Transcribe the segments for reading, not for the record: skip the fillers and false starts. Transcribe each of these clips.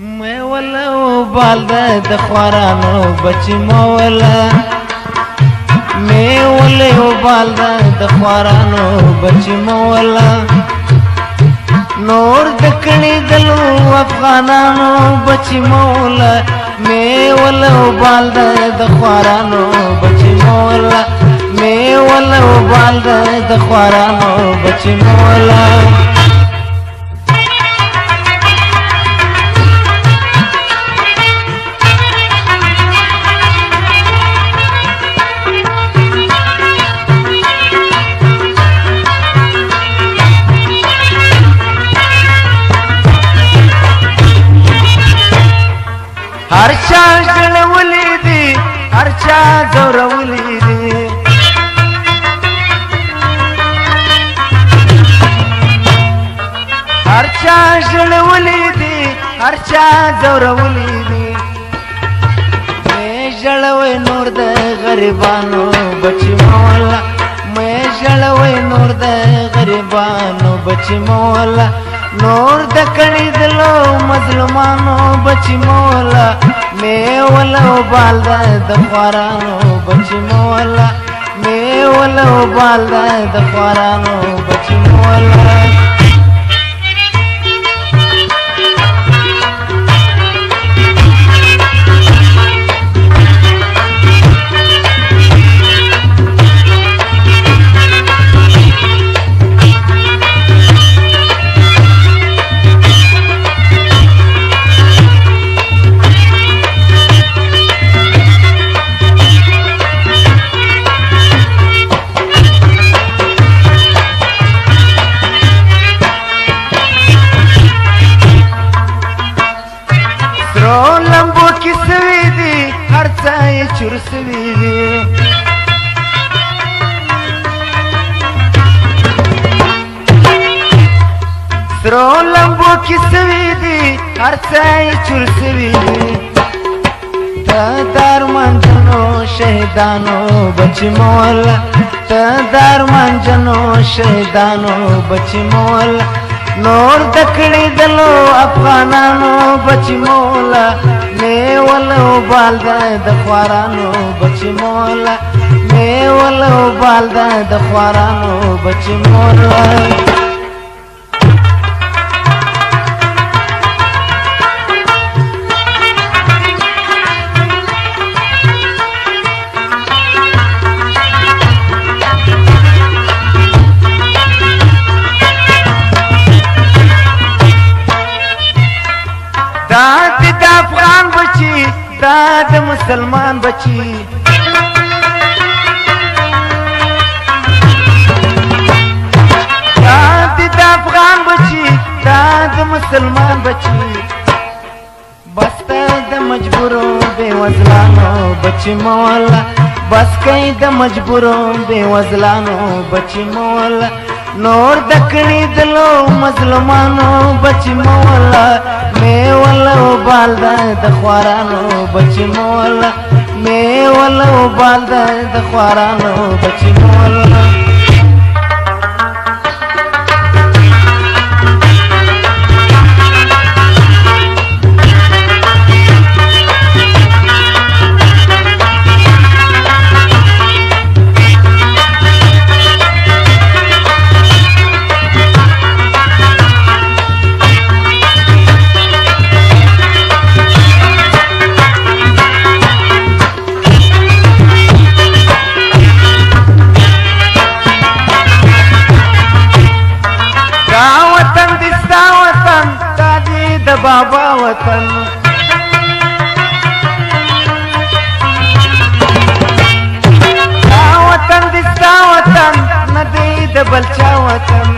مې ولا وبال د خوارانو بچي مولا مې ولا وبال د خوارانو بچي مولا نور دکړي دلو افغانانو بچي مولا مې ولا وبال د خوارانو بچي مولا مې ولا وبال د خوارانو بچي مولا هر چا ژړولي دي هر چا ځورولي دي هر چا ژړولي دي هر چا ځورولي دي مې ژړوي نور د غریبانو بچي مولا مې ژړوي نور د غریبانو بچي مولا نور دکړي دلو مظلومانو بچي مولا مې ولا وبال د خوارانو بچي مولا مې ولا وبال د خوارانو بچي مولا لمبو کې سوي دي هر څه یې چور سوي دي سرو لمبو کې سوي دي هر څه یې چور سوي دي ته درمان جنو شهیدانو بچي مولا ته درمان جنو شهیدانو بچي مولا نور دکړي دلو افغانانو بچي مولا مې ولا وبال د خوارانو بچي مولا مې ولا وبال د خوارانو بچي مولا دا د افغان بچي دا د مسلمان بچي دا د افغان بچي دا د مسلمان بچي بس د مجبورو بے وزلانو بچي مولا بس کئ د مجبورو بے وزلانو بچي مولا نور دکړي دلو مظلومانو بچي مولا مې ولا وبال د خوارانو بچي مولا مې ولا وبال د خوارانو بچي مولا د بابا وطن دا وطن د ستا وطن نه دی د بلچا وطن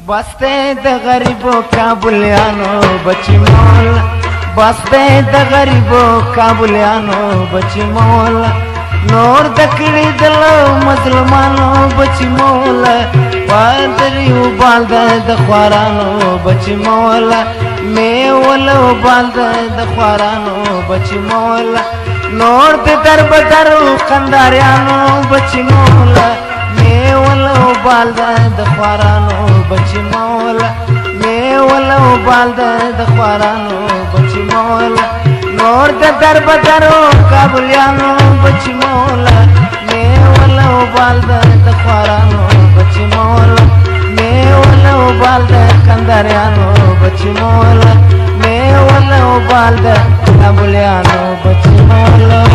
بس د غریبو کابلیانو بچي مولا بس د غریبو کابلیانو بچي مولا نور دکړي دلو مظلومانو بچي مولا پادري وبال د خوارانو بچي مولا مې ولا وبال د خوارانو بچي مولا نور د دربدر قنداریانو بچي مولا مې ولا وبال د خوارانو بچي مولا مې میوله وبال د خوارانو بچی مولا نور د در بدرو کابلیانو بچی مولا میوله وبال د خوارانو بچی مولا میوله وبال د کندریانو بچی مولا میوله وبال د کابلیانو بچی مولا